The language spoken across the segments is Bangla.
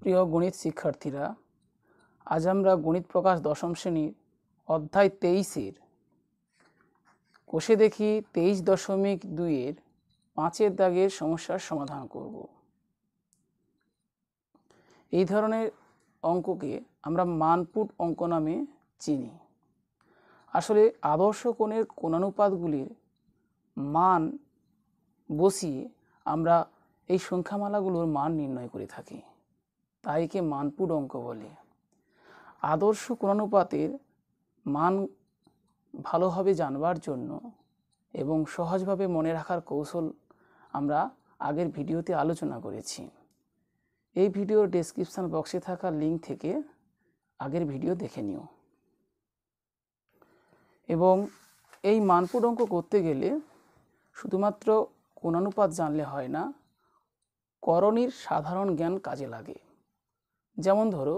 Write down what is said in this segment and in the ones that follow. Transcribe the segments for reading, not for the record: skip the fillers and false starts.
প্রিয় গণিত শিক্ষার্থীরা, আজ আমরা গণিত প্রকাশ দশম শ্রেণীর অধ্যায় 23-এর কোষে দেখি 23.2-এর 5-এর দাগের সমস্যার সমাধান করব। এই ধরনের অঙ্ককে আমরা মানপুট অঙ্ক নামে চিনি। আসলে আদর্শ কোণের কোণানুপাতগুলির মান বসিয়ে আমরা এই সংখ্যামালাগুলোর মান নির্ণয় করে থাকি, তাই একে মানপুট অঙ্ক বলে। আদর্শ কোণানুপাতের মান ভালোভাবে জানবার জন্য এবং সহজভাবে মনে রাখার কৌশল আমরা আগের ভিডিওতে আলোচনা করেছি। এই ভিডিওর ডেসক্রিপশন বক্সে থাকা লিঙ্ক থেকে আগের ভিডিও দেখে নিও। এবং এই মানপুট অঙ্ক করতে গেলে শুধুমাত্র কোণানুপাত জানলে হয় না, করণীর সাধারণ জ্ঞান কাজে লাগে। যেমন ধরো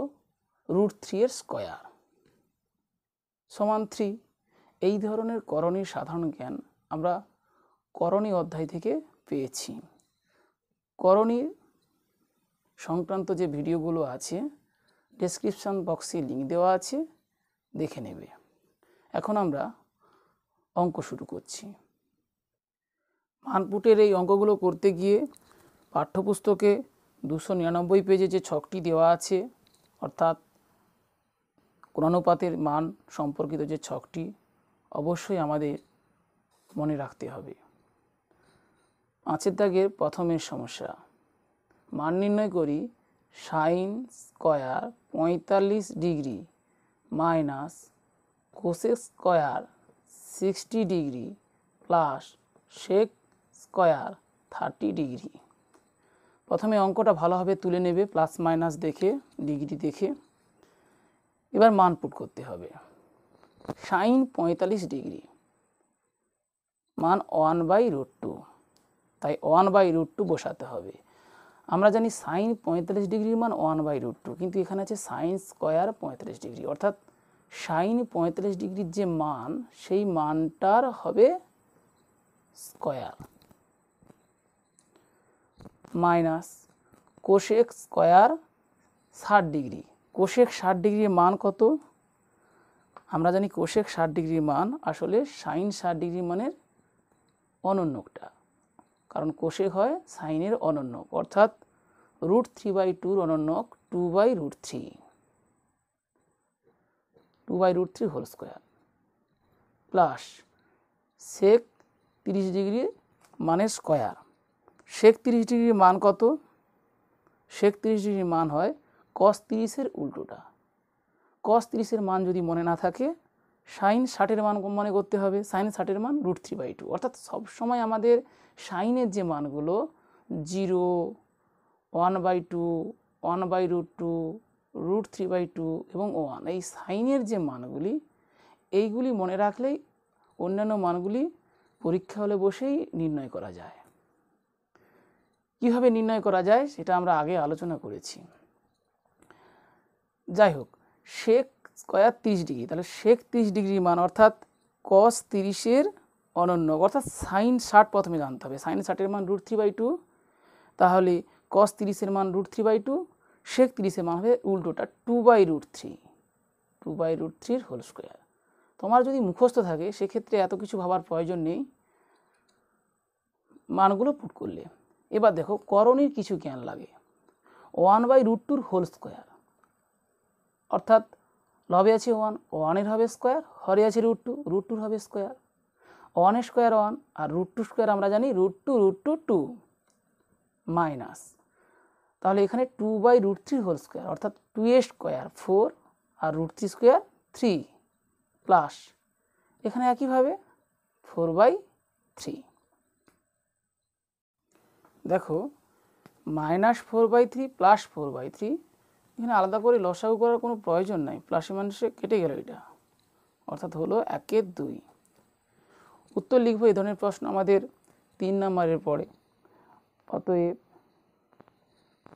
√3 স্কয়ার সমান 3, এই ধরনের করণীর সাধারণ জ্ঞান আমরা করণী অধ্যায় থেকে পেয়েছি। করণী সংক্রান্ত যে ভিডিওগুলো আছে ডেসক্রিপশন বক্সে লিঙ্ক দেওয়া আছে, দেখে নেবে। এখন আমরা অঙ্ক শুরু করছি। মানপুটের এই অঙ্কগুলো করতে গিয়ে পাঠ্যপুস্তকে 299 পেজে যে ছকটি দেওয়া আছে, অর্থাৎ কোণানুপাতের মান সম্পর্কিত যে ছকটি, অবশ্যই আমাদের মনে রাখতে হবে। 5-এর দাগের প্রথমের সমস্যা। মান নির্ণয় করি sine square 45 degree minus cosec square 60 degree plus sec square 30 degree. প্রথমে অঙ্কটা ভালোভাবে তুলে নেবে, প্লাস মাইনাস দেখে, ডিগ্রি দেখে। এবার মান পুট করতে হবে। সাইন 45 ডিগ্রি মান 1/√2, তাই 1/√2 বসাতে হবে। আমরা জানি সাইন 45 ডিগ্রির মান 1/√2, কিন্তু এখানে আছে সাইন স্কয়ার 45 ডিগ্রি, অর্থাৎ সাইন 45 ডিগ্রির যে মান সেই মানটার হবে square, minus cosec square 60 degree. Cosec 60 ডিগ্রির মান কত? আমরা জানি কোসেক 60 ডিগ্রির মান আসলে সাইন 60 ডিগ্রি মানের অনন্যকটা, কারণ কোসেক হয় সাইনের অনন্যক, অর্থাৎ √3/2 অনন্যক 2/√3, 2/√3 whole square plus sec 30 degree মানের স্কয়ার। সেক 30 ডিগ্রির মান কত? সেক 30 ডিগ্রির মান হয় কস 30-এর উল্টোটা। কস 30-এর মান যদি মনে না থাকে, সাইন 60-এর মান মনে করতে হবে। সাইন 60-এর মান √3/2, অর্থাৎ সবসময় আমাদের সাইনের যে মানগুলো 0, 1/2, 1/√2, √3/2 এবং 1, এই সাইনের যে মানগুলি, এইগুলি মনে রাখলেই অন্যান্য মানগুলি পরীক্ষা হলে বসেই নির্ণয় করা যায়। কীভাবে নির্ণয় করা যায় সেটা আমরা আগে আলোচনা করেছি। যাই হোক, সেক স্কয়ার 30 ডিগ্রি, তাহলে সেক 30 ডিগ্রির মান অর্থাৎ কস 30-এর অনন্য, অর্থাৎ সাইন 60 প্রথমে জানতে হবে। সাইন 60-এর মান √3/2, তাহলে কস 30-এর মান √3/2, সেক 30-এর মান হবে উল্টোটা 2/√3, 2/√3 হোল স্কয়ার। তোমার যদি মুখস্থ থাকে সেক্ষেত্রে এত কিছু ভাবার প্রয়োজন নেই, মানগুলো পুট করলে। এবার দেখো করণীর কিছু জ্ঞান লাগে। 1/√2 হোল স্কয়ার, অর্থাৎ লবে আছে 1, 1-এর হবে স্কয়ার, হরে আছে √2, √2-র হবে স্কয়ার। 1-এর স্কয়ার 1 আর √2 স্কয়ার আমরা জানি √2 2 মাইনাস, তাহলে এখানে 2/√3 হোল স্কয়ার, অর্থাৎ 2a স্কয়ার 4 আর √3 স্কয়ার 3 প্লাস এখানে একইভাবে 4/3। দেখো -4/3 প্লাস 4/3, এখানে আলাদা করে লসাগু করার কোনো প্রয়োজন নাই, প্লাসে মাইনাসে কেটে গেল এটা, অর্থাৎ হলো 1/2। উত্তর লিখবো। এই ধরনের প্রশ্ন আমাদের 3 নম্বরের পরে। অতএব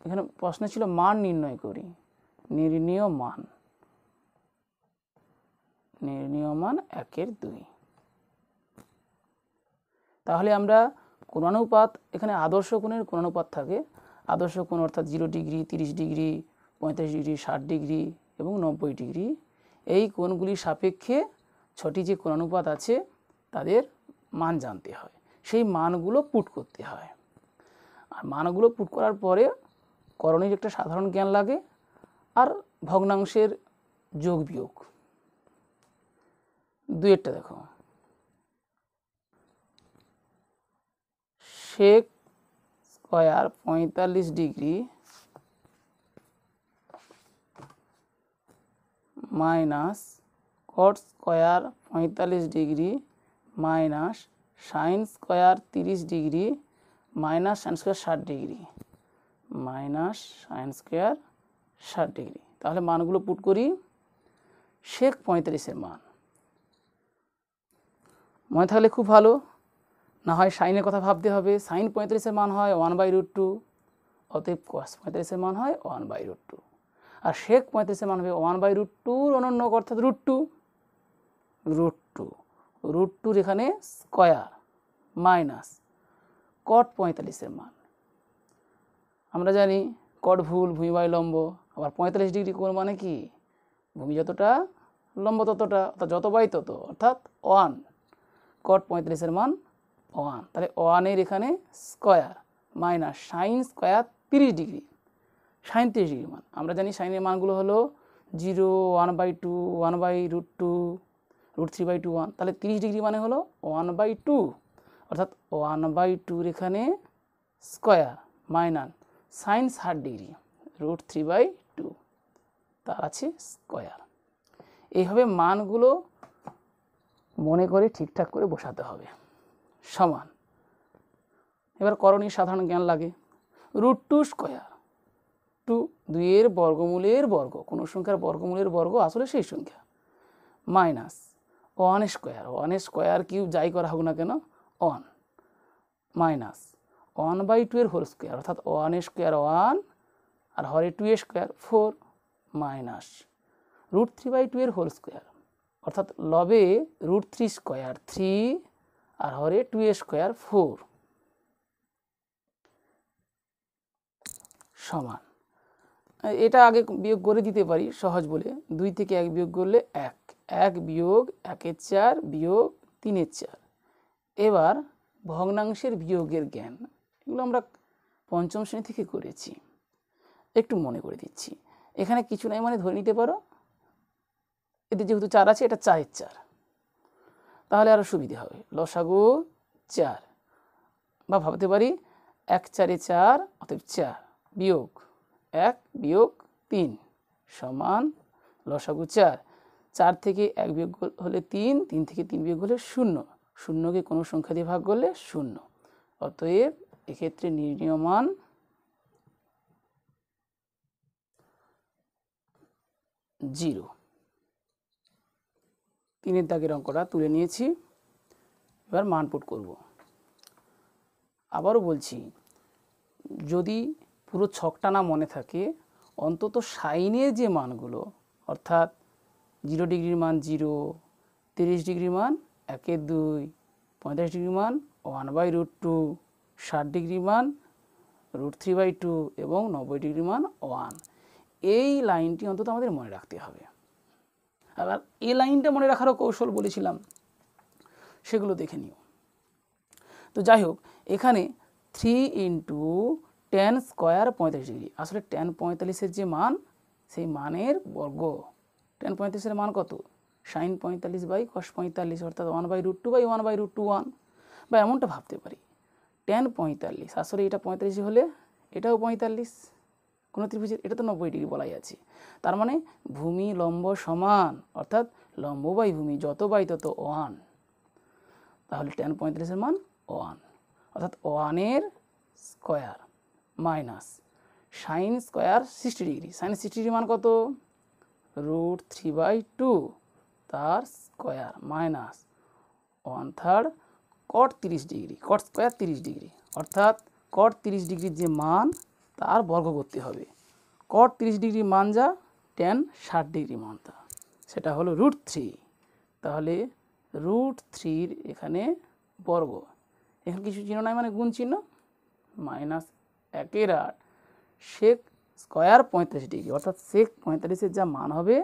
এখানে প্রশ্ন ছিল মান নির্ণয় করি, নির্ণীয় মান 1/2। তাহলে আমরা কোণানুপাত, এখানে আদর্শ কোণের কোণানুপাত থাকে। আদর্শ কোণ অর্থাৎ 0 ডিগ্রি, 30 ডিগ্রি, 45 ডিগ্রি, 60 ডিগ্রি এবং 90 ডিগ্রি, এই কোণগুলির সাপেক্ষে ছটি যে কোণানুপাত আছে তাদের মান জানতে হয়, সেই মানগুলো পুট করতে হয়। আর মানগুলো পুট করার পরে করণীর একটা সাধারণ জ্ঞান লাগে আর ভগ্নাংশের যোগ বিয়োগ। দুইয়েরটা দেখো, sec square 45 degree minus cot square 45 degree minus sine square 30 degree minus sine square 60 degree minus sine square 60 degree. তাহলে মানগুলো পুট করি। সেক 45-এর মান মনে থাকলে খুব ভালো, না হয় সাইনের কথা ভাবতে হবে। সাইন 45-এর মান হয় 1/√2, অতএব কস 45-এর মান হয় 1/√2। আর সেক 35-এর মান হবে 1/√2 অনন্য অর্থাৎ √2 √2 এখানে স্কয়ার মাইনাস কট 45-এর মান। আমরা জানি কট ভুল, ভূমি বাই লম্ব। আবার 45 ডিগ্রি কোণ মানে কি, ভূমি যতটা লম্ব ততটা, অর্থাৎ যত বাই তত, অর্থাৎ 1। কট 45-এর মান 1, তাহলে 1-এর এখানে square minus sine square 30 degree, sine 30 degree মান। আমরা জানি সাইনের মানগুলো হলো 0, 1/2, 1/√2, √3/2, 1। তাহলে 30 ডিগ্রি মানে হলো 1/2, অর্থাৎ 1/2-এর এখানে স্কয়ার মাইনাস সাইন 60 ডিগ্রি √3/2, তার আছে স্কয়ার। এইভাবে মানগুলো মনে করে ঠিকঠাক করে বসাতে হবে। সমান, এবার করণীর সাধারণ জ্ঞান লাগে। √2 স্কয়ার, 2 এর বর্গমূলের বর্গ, কোনো সংখ্যার বর্গমূলের বর্গ আসলে সেই সংখ্যা, মাইনাস 1 স্কয়ার, 1 স্কয়ার কিউব যাই করা হোক না কেন 1, মাইনাস 1/2 হোল স্কয়ার, অর্থাৎ 1 স্কয়ার 1 আর হরে 2 স্কয়ার 4, মাইনাস √3/2 হোল স্কয়ার, অর্থাৎ লবে √3 স্কয়ার 3 আর হরে 2 স্কয়ার 4, সমান। এটা আগে বিয়োগ করে দিতে পারি সহজ বলে, 2 থেকে 1 বিয়োগ করলে 1, 1 বিয়োগ 1-এর 4 বিয়োগ 3-এর 4। এবার ভগ্নাংশের বিয়োগের জ্ঞান, এগুলো আমরা পঞ্চম শ্রেণী থেকে করেছি, একটু মনে করে দিচ্ছি। এখানে কিছু নাই মানে ধরে নিতে পারো এতে যেহেতু 4 আছে, এটা 4-এর 4, তাহলে আরও সুবিধে হবে। লসাগু 4, বা ভাবতে পারি 1 4-এ 4, অতএব 4 বিয়োগ 1 বিয়োগ 3 সমান লসাগু 4। 4 থেকে 1 বিয়োগ হলে 3, 3 থেকে 3 বিয়োগ হলে 0, 0কে কোনো সংখ্যা দিয়ে ভাগ করলে 0, অতএব এক্ষেত্রে নির্ণীয় মান 0। 3-এর দাগের অঙ্কটা তুলে নিয়েছি, এবার মান পুট করব। আবারও বলছি, যদি পুরো ছকটা না মনে থাকে, অন্তত সাইনের যে মানগুলো, অর্থাৎ 0 ডিগ্রির মান 0, 30 ডিগ্রির মান 1/2, 45 ডিগ্রির মান 1/√2, 60 ডিগ্রির মান √3/2 এবং 90 ডিগ্রির মান 1, এই লাইনটি অন্তত আমাদের মনে রাখতে হবে। আবার এই লাইনটা মনে রাখারও কৌশল বলেছিলাম, সেগুলো দেখে নিও। তো যাই হোক, এখানে 3 × tan স্কয়ার 45 ডিগ্রি, আসলে tan 45-এর যে মান, সেই মানের বর্গ। tan 45-এর মান কত, সাইন 45/cos 45, অর্থাৎ 1/√2/1/√2, বা এমনটা ভাবতে পারি tan 45, আসলে এটা 45 হলে এটাও 45, কোনো ত্রিভুজের এটা তো 90 ডিগ্রি বলাই আছে। তার মানে ভূমি লম্ব সমান, অর্থাৎ লম্ব বাই ভূমি যত বাই তত 1, তাহলে tan 45-এর মান 1, অর্থাৎ 1-এর square minus sine square 60 degree, sine 60 degree মান কত, √3/2 তার square minus 1/3 cot 30 degree, cot square 30 degree, অর্থাৎ cot 30 ডিগ্রির যে মান তার বর্গ করতে হবে। cot 30 ডিগ্রি মান যা, tan 60 ডিগ্রি মান তা, সেটা হলো √3। তাহলে √3-র এখানে বর্গ, এখানে কিছু চিহ্ন নাই মানে গুণ চিহ্ন, -1/8 সেক স্কোয়ার 35 ডিগ্রি, অর্থাৎ সেক 45-এর যা মান হবে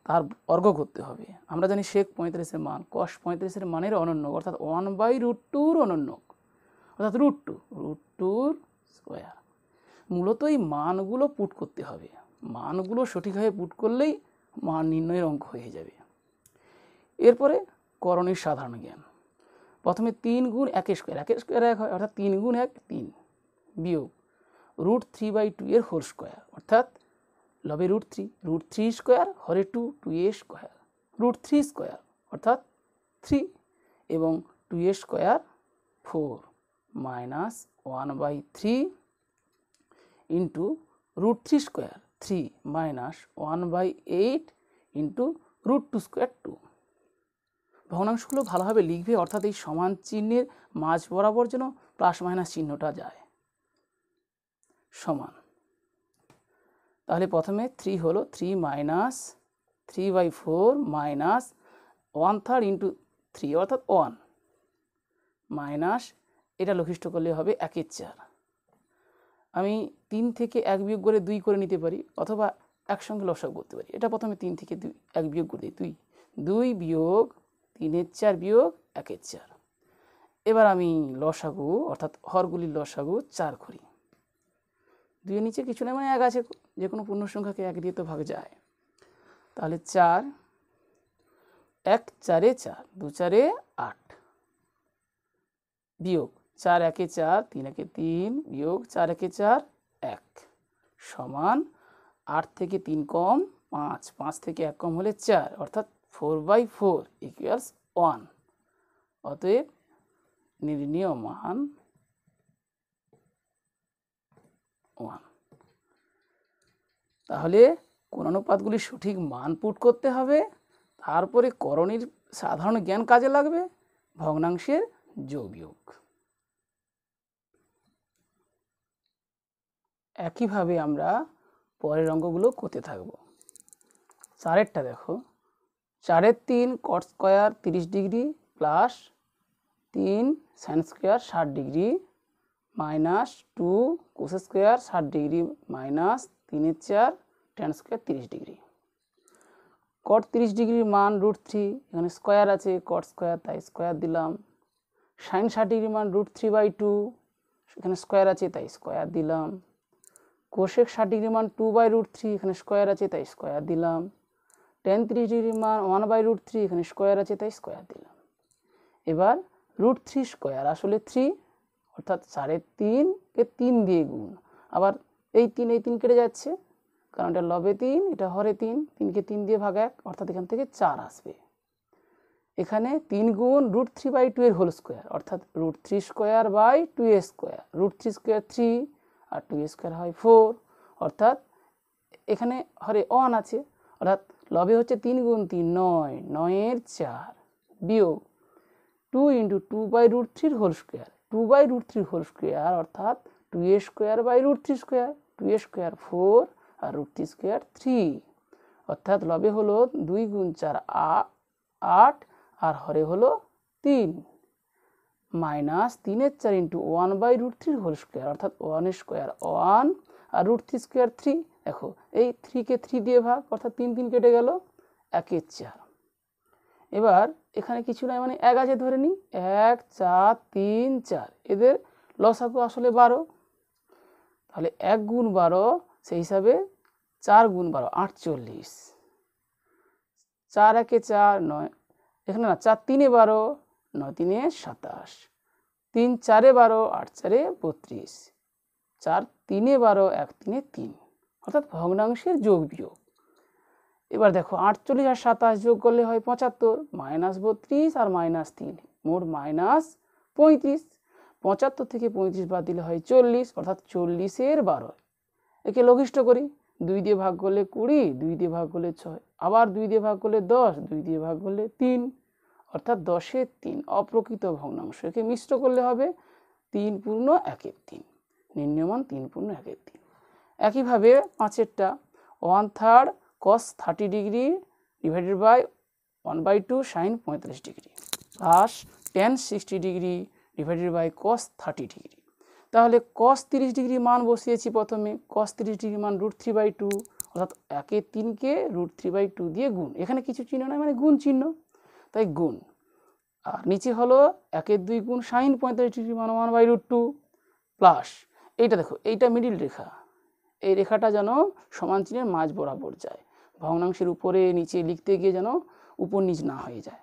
তার বর্গ করতে হবে। আমরা জানি সেক 45-এর মান কস 45-এর মানের অনন্যক, অর্থাৎ 1/√2-র অনন্যক, অর্থাৎ √2 স্কোয়ার। মূলত এই মানগুলো পুট করতে হবে, মানগুলো সঠিকভাবে পুট করলেই মান নির্ণয়ের অঙ্ক হয়ে যাবে। এরপরে করণীর সাধারণ জ্ঞান। প্রথমে 3 গুণ 1 স্কোয়ার, 1 স্কোয়ার 1 হয়, অর্থাৎ 3 গুণ 1 3, বিয়োগ √3/2 এর হোল স্কোয়ার, অর্থাৎ লবে √3 স্কোয়ার হরে 2 স্কোয়ার, √3 স্কোয়ার অর্থাৎ 3 এবং 2 square 4 minus 1/3 into √3 square 3 minus 1/8 into √2 square 2। ভগ্নাংশগুলো ভালোভাবে লিখবে, অর্থাৎ এই সমান চিহ্নের মাঝ বরাবর যেন প্লাস মাইনাস চিহ্নটা যায়, সমান। তাহলে প্রথমে 3 হলো 3 মাইনাস 3/4 মাইনাস 1/3 ইন্টু 3 অর্থাৎ 1 মাইনাস, এটা লঘিষ্ঠ করলে হবে 1/4। আমি 3 থেকে 1 বিয়োগ করে 2 করে নিতে পারি, অথবা একসঙ্গে লসাগু করতে পারি। এটা প্রথমে 3 থেকে 1 বিয়োগ করে দিই, 2 বিয়োগ 3/4 বিয়োগ 1/4। এবার আমি লসাগু অর্থাৎ হরগুলির লসাগু 4 করি। 2 এর নিচে কিছু নেই, মানে 1 আছে, যে কোনো পূর্ণ সংখ্যাকে 1 দিয়ে তো ভাগ যায়। তাহলে 4 1 4 4 2 4 8 বিয়োগ 4 1 4 3 1 3 বিয়োগ 4 1 4 1 সমান 8 থেকে 3 কম 5, 5 থেকে 1 কম হলে 4, অর্থাৎ 4/4 ইকুয়ালস 1। অতএব নির্ণীয় মান 1। তাহলে কোন অনুপাতগুলির সঠিক মান পুট করতে হবে, তারপরে করণীর সাধারণ জ্ঞান কাজে লাগবে, ভগ্নাংশের যোগ বিয়োগ। একইভাবে আমরা পরের অঙ্কগুলো করতে থাকব। 4-এরটা দেখো, 4/3 cot square 30 degree plus 3 sine square 60 degree minus 2 cos square 60 degree minus 3/4 tan square 30 degree. Cot 30 ডিগ্রির মান √3, এখানে স্কোয়ার আছে কট স্কোয়ার তাই স্কোয়ার দিলাম। সাইন 60 ডিগ্রির মান √3/2, এখানে স্কোয়ার আছে তাই স্কোয়ার দিলাম। কোশেক 60 ডিগ্রির মান 2/√3, এখানে স্কোয়ার আছে তাই স্কোয়ার দিলাম। ট্যান 30 ডিগ্রির মান 1/√3, এখানে স্কোয়ার আছে তাই স্কোয়ার দিলাম। এবার √3 স্কোয়ার আসলে 3, অর্থাৎ 3.5-কে 3 দিয়ে গুণ, আবার এই 3 কেটে যাচ্ছে, কারণ এটা লবে 3 এটা হরে 3, 3কে 3 দিয়ে ভাগ 1, অর্থাৎ এখান থেকে 4 আসবে। এখানে 3 গুণ √3/2 এর হোল স্কোয়ার, অর্থাৎ √3 স্কোয়ার/2 স্কোয়ার, √3 স্কোয়ার 3 আর 2 স্কোয়ার হয় 4, অর্থাৎ এখানে হরে 1 আছে, অর্থাৎ লবে হচ্ছে 3 গুণ 3 9, 9-এর 4 বিয়োগ 2 into 2/√3 whole square, 2/√3 whole square অর্থাৎ 2 স্কোয়ার/√3 স্কোয়ার, 2 স্কোয়ার 4 আর √3 স্কোয়ার 3, অর্থাৎ লবে হলো 2 গুণ 4 8 আর হরে হলো 3 মাইনাস 3/4 ইন্টু 1/√3 হোল স্কোয়ার, অর্থাৎ 1 স্কোয়ার 1 আর √3 স্কোয়ার 3। দেখো এই 3কে 3 দিয়ে ভাগ, অর্থাৎ 3 কেটে গেল, 1/4। এবার এখানে কিছু নাই, মানে 1 আছে ধরে নিই, 1 4 3 4, এদের লসাগু আসলে 12, তাহলে 1 গুণ 12 সেই হিসাবে 4 গুণ 12 48, 4 1 4 9, এখানে না 4 3 12, 9 3 27, 3 4 12, 8 4 32, 4 3 12, 1 3 3, অর্থাৎ ভগ্নাংশের যোগ বিয়োগ। এবার দেখো 48 আর 27 যোগ করলে হয় 75, মাইনাস 32 আর মাইনাস 3 মোট মাইনাস 35, 75 থেকে 35 বাদ দিলে হয় 40, অর্থাৎ 40-এর 12। একে লঘিষ্ঠ করি, 2 দিয়ে ভাগ করলে 20, 2 দিয়ে ভাগ করলে 6, আবার 2 দিয়ে ভাগ করলে 10, 2 দিয়ে ভাগ করলে 3, অর্থাৎ 10-এর 3 অপ্রকৃত ভগ্নাংশ। একে মিশ্র করলে হবে 3 পূর্ণ 1/3, নির্ণীয়মান 3 পূর্ণ 1/3। একইভাবে 5-এরটা 1/3 cos 30 degree divided by 1/2 sine 45 degree plus tan 60 degree divided by cos 30 degree. তাহলে cos 30 ডিগ্রি মান বসিয়েছি প্রথমে, cos 30 ডিগ্রি মান √3/2, অর্থাৎ 1/3কে √3/2 দিয়ে গুণ। এখানে কিছু চিহ্ন নাই, মানে গুণ চিহ্ন, তাই গুণ। আর নিচে হলো 1/2 গুণ sin 45 ডিগ্রি মান 1/√2 প্লাস এইটা দেখো, এইটা মিডিল রেখা, এই রেখাটা যেন সমান চিহ্নের মাঝ বরাবর যায়, ভগ্নাংশের উপরে নিচে লিখতে গিয়ে যেন উপর নিচ না হয়ে যায়।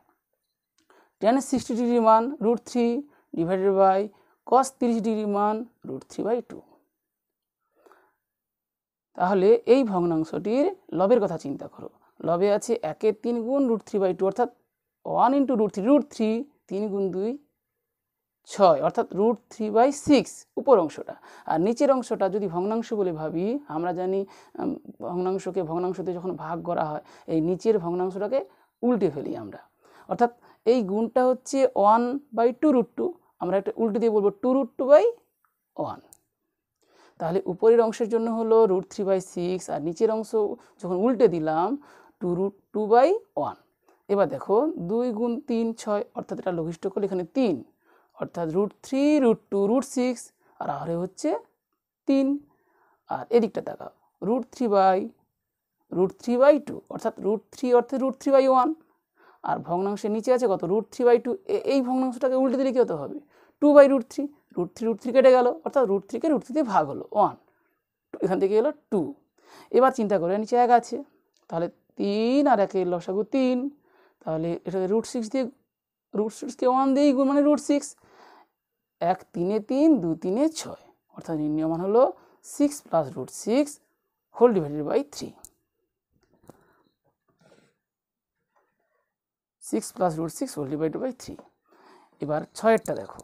tan 60 ডিগ্রি মান √3 ডিভাইডেড বাই cos 30 ডিগ্রি মান √3/2। তাহলে এই ভগ্নাংশটির লবের কথা চিন্তা করো, লবে আছে 1/3 গুণ √3/2, অর্থাৎ 1 × √3, 3 গুণ 2 6, অর্থাৎ √3/6 উপর অংশটা। আর নিচের অংশটা যদি ভগ্নাংশ বলে ভাবি, আমরা জানি ভগ্নাংশকে ভগ্নাংশতে যখন ভাগ করা হয় এই নিচের ভগ্নাংশটাকে উল্টে ফেলি আমরা, অর্থাৎ এই গুণটা হচ্ছে 1/2√2, আমরা একটা উল্টে দিয়ে বলবো 2√2/1। তাহলে উপরের অংশের জন্য হলো √3/6, আর নিচের অংশ যখন উল্টে দিলাম 2√2/1। এবার দেখো 2 গুণ 3 6, অর্থাৎ এটা লঘিষ্ঠ করলে এখানে 3, অর্থাৎ √3 √2 √6, আর আরে হচ্ছে 3। আর এদিকটা দেখাও √3/2, অর্থাৎ √3 অর্থে √3/1, আর ভগ্নাংশের নিচে আছে কত √3/2। এই ভগ্নাংশটাকে উল্টে দিলে কী হতে হবে 2/√3, √3 কেটে গেল, অর্থাৎ √3কে √3 দিয়ে ভাগ হলো 1, এখান থেকে এলো 2। এবার চিন্তা করে নিচে 1 আছে, তাহলে 3 আর 1 এর লসাগু 3, তাহলে এটাকে √6 দিয়ে √6কে 1 দিয়েই গুণ, মানে √6। 1 3 3, 2 3 6, অর্থাৎ নির্ণয় মান হলো 6 + √6 whole divided by 3। 6 + √6 whole divided by 3। এবার 6এরটা দেখো,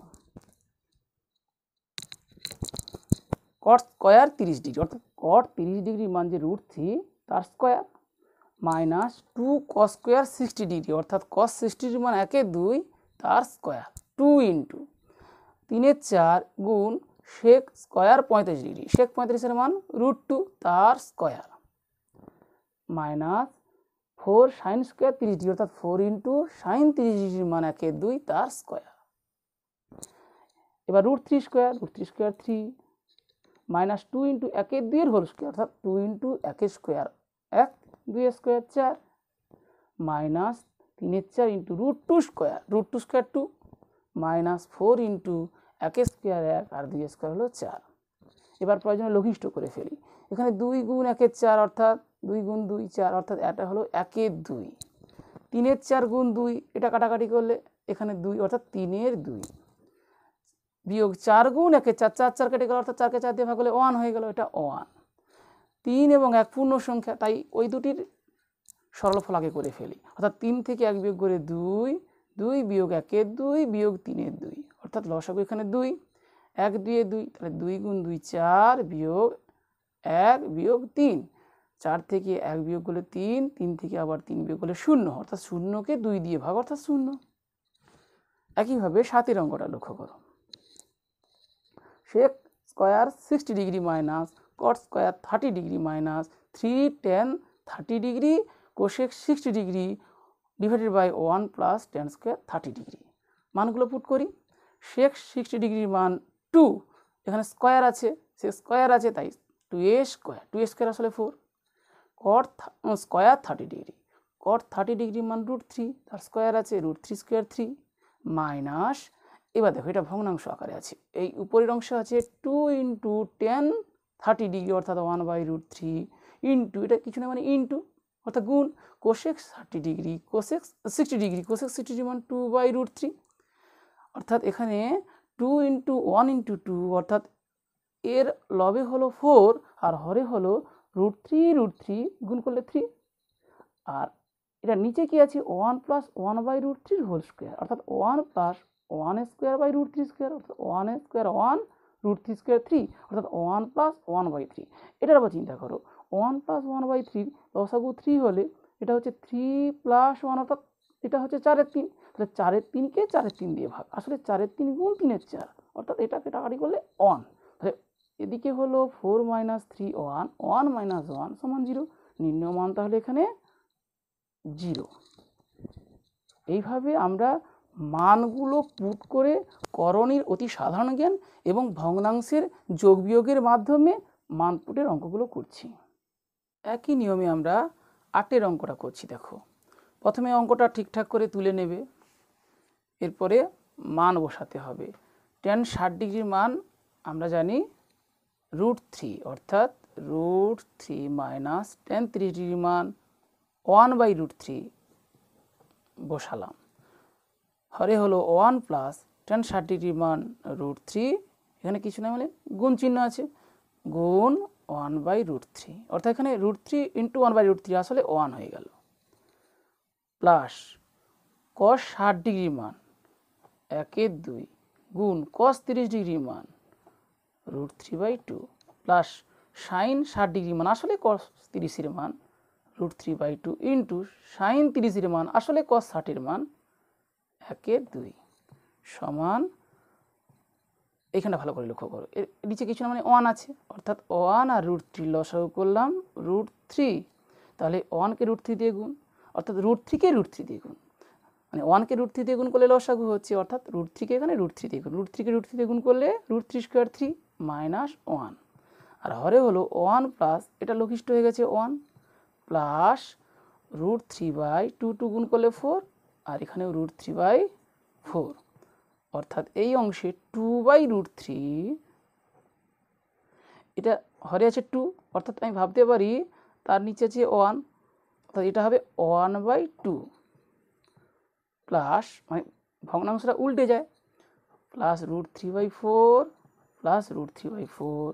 cot স্কয়ার 30 ডিগ্রি, অর্থাৎ cot 30 ডিগ্রি মান যে √3 তার square, minus 2 cos square 60 degree, অর্থাৎ cos 60 ডিগ্রি মান 1/2 তার স্কয়ার, 2 × 3/4 গুণ sec স্কয়ার 35 ডিগ্রি, sec 35 এর মান √2 তার square, minus 4 sin square 30 degree, অর্থাৎ 4 × sin 30 ডিগ্রি মান 1/2 তার স্কয়ার। এবার √3 স্কয়ার, √3 স্কয়ার 3, মাইনাস 2 × 1/2 এর হোল স্কয়ার, অর্থাৎ 2 × 1 square 1, 2 square 4, minus 3/4 × √2 square, √2 square 2, minus 4 × 1 square 1, আর 2 স্কয়ার হলো 4। এবার প্রয়োজনে লঘিষ্ঠ করে ফেলি, এখানে 2 গুণ 1/4, অর্থাৎ 2 গুণ 2 4, অর্থাৎ এটা হলো 1/2, 3/4 গুণ 2, এটা কাটাকাটি করলে এখানে 2, অর্থাৎ 3/2, বিয়োগ 4 গুণ 1/4, 4 4 কেটে গেল, অর্থাৎ 4কে 4 দিয়ে ভাগ করলে 1 হয়ে গেল, এটা 1। 3 এবং 1 পূর্ণ সংখ্যা, তাই ওই দুটির সরলফল আগে করে ফেলি, অর্থাৎ 3 থেকে 1 বিয়োগ করে 2, 2 বিয়োগ 1/2 বিয়োগ 3/2, অর্থাৎ লসাগু এখানে 2, 1 2 2, তাহলে 2 গুণ 2 4 বিয়োগ 1 বিয়োগ 3, 4 থেকে 1 বিয়োগ করলে 3, 3 থেকে আবার 3 বিয়োগ করলে 0, অর্থাৎ 0কে 2 দিয়ে ভাগ, অর্থাৎ 0। একইভাবে 7এর অঙ্কটা লক্ষ্য করো, sec square 60 degree minus cot square 30 degree minus 3 tan 30 degree cosec 60 degree divided by 1 plus tan square 30 degree. মানগুলো পুট করি, sec 60 ডিগ্রির মান 2, এখানে স্কয়ার আছে, sec স্কয়ার আছে তাই 2a স্কয়ার, 2a স্কয়ার আসলে 4, cot স্কয়ার 30 ডিগ্রি, cot 30 ডিগ্রির মান √3, তার স্কয়ার আছে √3 স্কয়ার 3, মাইনাস, এবার দেখো এটা ভগ্নাংশ আকারে আছে, এই উপরের অংশ আছে 2 × tan 30 ডিগ্রি, অর্থাৎ 1/√3 ইন্টু, এটা কিছু না মানে ইন্টু, অর্থাৎ গুণ cosec 30 degree, cosec 60 degree, cosec 60 degree মান 2/√3, অর্থাৎ এখানে 2 × 1 × 2, অর্থাৎ এর লবে হলো 4 আর হরে হলো √3 গুণ করলে 3, আর এটা নিচে কি আছে 1 + 1/√3 হোল স্কয়ার, অর্থাৎ 1 + 1 স্কয়ার বাই √3 স্কয়ার, অর্থাৎ 1 স্কয়ার 1 √3 স্কয়ার 3, অর্থাৎ 1 + 1/3। এটার আবার চিন্তা করো, 1 + 1/3 লসাগু 3 হলে এটা হচ্ছে 3 + 1, অর্থাৎ এটা হচ্ছে 4/3, তাহলে 4/3কে 4/3 দিয়ে ভাগ, আসলে 4/3 গুণ 3/4, অর্থাৎ এটাকে কাটাকাটি করলে 1, তাহলে এদিকে হলো 4 - 3 1, 1 - 1 = 0, নির্ণয় মান তাহলে এখানে 0। এইভাবে আমরা মানগুলো পুট করে করণীর অতি সাধারণ জ্ঞান এবং ভগ্নাংশের যোগ বিয়োগের মাধ্যমে মান পুটের অঙ্কগুলো করছি। একই নিয়মে আমরা 8 অঙ্কটা করছি। দেখো, প্রথমে অঙ্কটা ঠিকঠাক করে তুলে নেবে, এরপরে মান বসাতে হবে। tan 60 ডিগ্রির মান আমরা জানি √3, অর্থাৎ √3 মাইনাস tan 30 ডিগ্রির মান 1/√3 বসালাম। হরে হলো 1 প্লাস tan 60 ডিগ্রির মান √3, এখানে কিছু না মানে গুণ চিহ্ন আছে, গুণ 1/√3, অর্থাৎ এখানে √3 × 1/√3 আসলে 1 হয়ে গেল, প্লাস cos 60 ডিগ্রির মান 1/2 গুণ cos 30 ডিগ্রির মান √3/2 প্লাস sin 60 ডিগ্রির মান আসলে cos 30 এর মান √3/2 ইন্টু sin 30 এর মান আসলে cos 60 এর মান 1/2 সমান, এখানে ভালো করে লক্ষ্য করো, এর নিচে কিছু না মানে 1 আছে, অর্থাৎ 1 আর √3 লসাগু করলাম √3, তাহলে 1কে √3 দিয়ে গুণ, অর্থাৎ √3কে √3 দিয়ে গুণ, মানে 1কে √3 দিয়ে গুণ করলে লসাগু হচ্ছে, অর্থাৎ √3কে এখানে √3 দিয়ে গুণ, √3কে √3 দিয়ে গুণ করলে √3² 3 মাইনাস 1, আর হরে হলো 1 প্লাস, এটা লঘিষ্ঠ হয়ে গেছে 1 প্লাস √3/2 গুণ করলে 4, আর এখানেও √3/4, অর্থাৎ এই অংশে 2/√3, এটা হরে আছে 2, অর্থাৎ আমি ভাবতে পারি তার নিচে আছে 1, অর্থাৎ এটা হবে 1/2 প্লাস, মানে ভগ্নাংশটা উল্টে যায়, প্লাস √3/4 প্লাস √3/4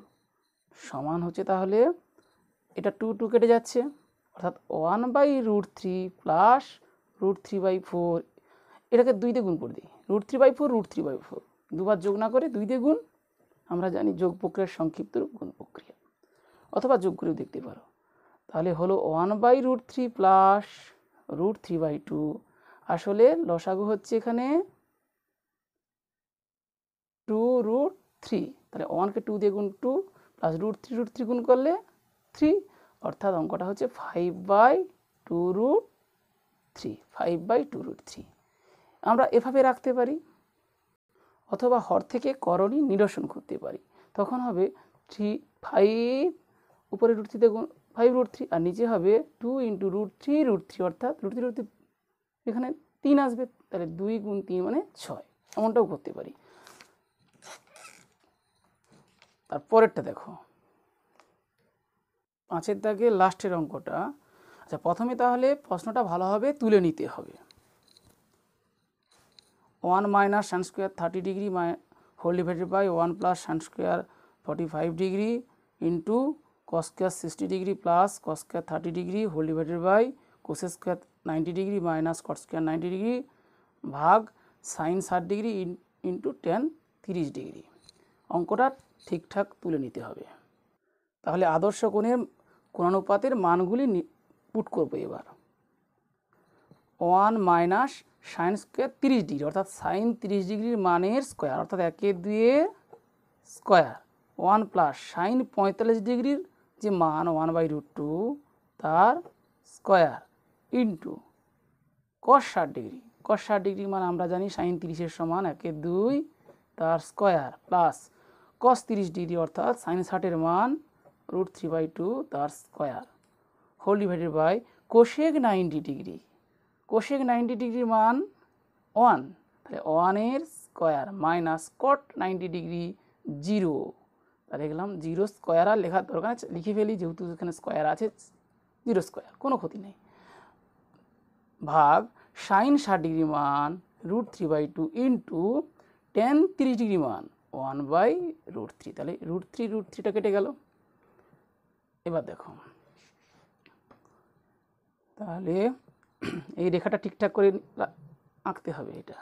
সমান হচ্ছে, তাহলে এটা 2 কেটে যাচ্ছে, অর্থাৎ 1/√3 প্লাস √3/4, এটাকে 2 দিয়ে গুণ করে দিই, √3/4 √3/4 দুবার যোগ না করে 2 দিয়ে গুণ, আমরা জানি যোগ প্রক্রিয়ার সংক্ষিপ্ত রূপ গুণ প্রক্রিয়া, অথবা যোগ করেও দেখতে পারো, তাহলে হলো 1/√3 প্লাস √3/2, আসলে লসাগু হচ্ছে এখানে 2√3, তাহলে 1কে 2 দিয়ে গুণ 2 প্লাস √3 গুণ করলে 3, অর্থাৎ অঙ্কটা হচ্ছে 5/2√3, 5/2√3 আমরা এভাবে রাখতে পারি, অথবা হর থেকে করণী নিরসন করতে পারি, তখন হবে 5 উপরে √3 দিয়ে গুণ 5√3, আর নিচে হবে 2 × √3√3, অর্থাৎ √3 এখানে 3 আসবে, তাহলে 2 × 3 মানে 6, এমনটাও করতে পারি। তারপরেরটা দেখো, 5 দাগে লাস্টের অঙ্কটা। আচ্ছা, প্রথমে তাহলে প্রশ্নটা ভালোভাবে তুলে নিতে হবে। 1 minus sine square 30 degree whole divided by 1 plus sine square 45 degree into cos square 60 degree plus cos square 30 degree whole divided by cos square 90 degree minus cot square 90 degree ভাগ sine 60 degree into tan 30 degree. অঙ্কটা ঠিকঠাক তুলে নিতে হবে। তাহলে আদর্শ কোণের কোণানুপাতের মানগুলি পুট করবো এবার। 1 মাইনাস সাইন স্কোয়ার 30 ডিগ্রি, অর্থাৎ সাইন 30 ডিগ্রির মানের স্কোয়ার, অর্থাৎ 1/2 স্কোয়ার, 1 প্লাস সাইন 45 ডিগ্রির যে মান 1/√2 তার স্কোয়ার ইন্টু কস 60 ডিগ্রি, কস 60 ডিগ্রির মান আমরা জানি সাইন 30-এর সমান 1/2 তার স্কোয়ার প্লাস কস 30 ডিগ্রি অর্থাৎ সাইন 60-এর মান √3/2 তার square whole divided by cosec 90 degree, cosec 90 ডিগ্রির মান 1, তাহলে 1-এর স্কোয়ার মাইনাস কট 90 ডিগ্রি 0, তাহলে লিখলাম 0 স্কোয়ার, আর লেখার দরকার লিখে ফেলি যেহেতু এখানে স্কোয়ার আছে, 0 স্কোয়ার কোনো ক্ষতি নেই, ভাগ সাইন 60 ডিগ্রি মান √3/2 ইন্টু tan 30 ডিগ্রি মান 1/√3, তাহলে √3টা কেটে গেল। এবার দেখো, তাহলে এই রেখাটা ঠিকঠাক করে আঁকতে হবে। এটা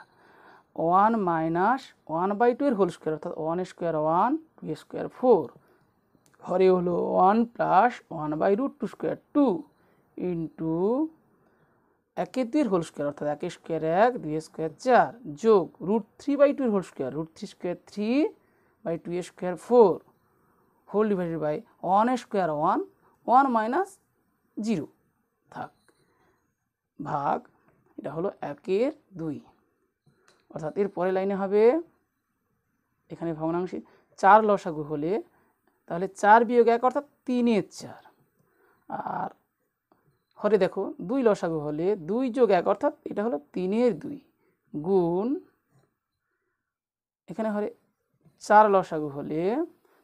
1 মাইনাস 1/2 এর হোল স্কোয়ার, অর্থাৎ 1 স্কোয়ার 1, 2 স্কোয়ার 4, হরে হলো 1 প্লাস 1/√2 স্কোয়ার 2 ইন্টু 1/2 এর হোল স্কোয়ার, অর্থাৎ 1 স্কোয়ার 1, 2 স্কোয়ার 4 যোগ √3/2 এর whole square, √3 square 3/2 square 4 whole divided by 1 square 1, 1 minus 0 থাক, ভাগ এটা হলো 1/2, অর্থাৎ এর পরের লাইনে হবে এখানে ভগ্নাংশে 4 লসাগু হলে তাহলে 4 বিয়োগ 1 অর্থাৎ 3-এর 4। আর হরে দেখো 2 লসাগু হলে 2 যোগ 1 অর্থাৎ এটা হলো 3-এর 2 গুণ এখানে হরে 4 লসাগু হলে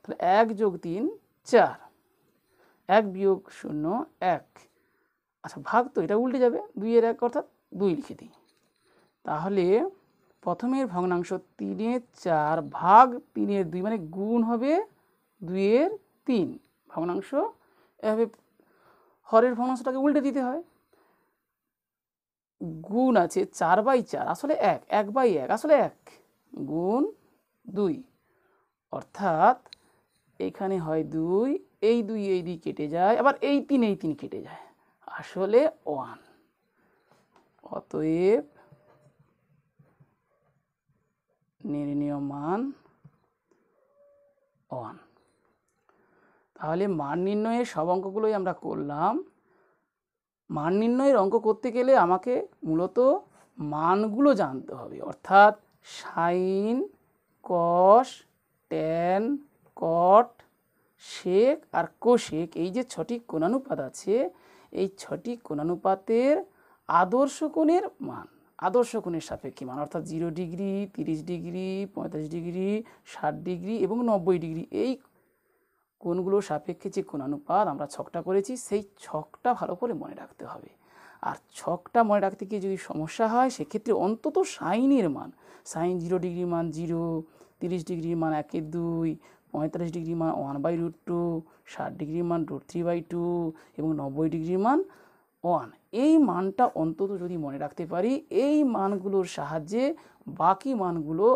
তাহলে 1 যোগ 3 4, 1 বিয়োগ 0 1। আচ্ছা ভাগ তো এটা উল্টে যাবে, 2-এর 1 অর্থাৎ 2 লিখে দিই। তাহলে প্রথমের ভগ্নাংশ 3-এর 4 ভাগ 3-এর 2 মানে গুণ হবে 2-এর 3 ভগ্নাংশ। এভাবে হরের ভগ্নাংশটাকে উল্টে দিতে হয়। গুণ আছে 4/4 আসলে 1, 1/1 আসলে 1 গুণ 2 অর্থাৎ এখানে হয় 2, এই 2 এই 2 কেটে যায়, আবার এই 3 কেটে যায়, আসলে 1। অতএব নির্ণেয় মান 1। তাহলে মান নির্ণয়ের সব অঙ্কগুলোই আমরা করলাম। মান নির্ণয়ের অঙ্ক করতে গেলে আমাকে মূলত মানগুলো জানতে হবে, অর্থাৎ সাইন, কস, ট্যান, কট, সেক আর কোসেক, এই যে 6টি কোণানুপাত আছে, এই 6টি কোণানুপাতের আদর্শ কোণের মান, আদর্শ কোণের সাপেক্ষে মান, অর্থাৎ 0 ডিগ্রি, 30 ডিগ্রি, 45 ডিগ্রি, 60 ডিগ্রি এবং 90 ডিগ্রি, এই কোণগুলোর সাপেক্ষে যে কোণানুপাত আমরা ছকটা করেছি, সেই ছকটা ভালো করে মনে রাখতে হবে। আর ছকটা মনে রাখতে গিয়ে যদি সমস্যা হয় সেক্ষেত্রে অন্তত সাইনের মান, সাইন 0 ডিগ্রির মান 0, 30 ডিগ্রির মান 1/2, 45 ডিগ্রির মান 1/√2, 60 ডিগ্রির মান √3/2 এবং 90 ডিগ্রির মান 1, এই মানটা অন্তত যদি মনে রাখতে পারি, এই মানগুলোর সাহায্যে বাকি মানগুলো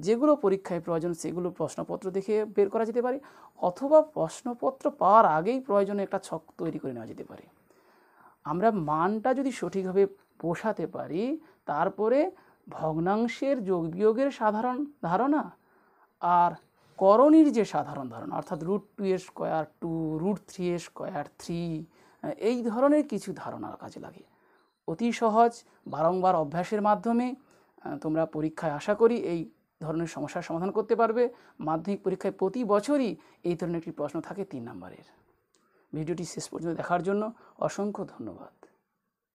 যেগুলো পরীক্ষায় প্রয়োজন সেগুলো প্রশ্নপত্র দেখে বের করা যেতে পারে, অথবা প্রশ্নপত্র পাওয়ার আগেই প্রয়োজনে একটা ছক তৈরি করে নেওয়া যেতে পারে। আমরা মানটা যদি সঠিকভাবে বসাতে পারি, তারপরে ভগ্নাংশের যোগ বিয়োগের সাধারণ ধারণা আর করণীর যে সাধারণ ধারণা, অর্থাৎ √2 স্কয়ার 2, √3 স্কয়ার 3, এই ধরনের কিছু ধারণার কাজে লাগে। অতি সহজ, বারংবার অভ্যাসের মাধ্যমে তোমরা পরীক্ষায় আশা করি এই ধরনের সমস্যার সমাধান করতে পারবে। মাধ্যমিক পরীক্ষায় প্রতি বছরই এই ধরনের একটি প্রশ্ন থাকে 3 নম্বরের। ভিডিওটি শেষ পর্যন্ত দেখার জন্য অসংখ্য ধন্যবাদ।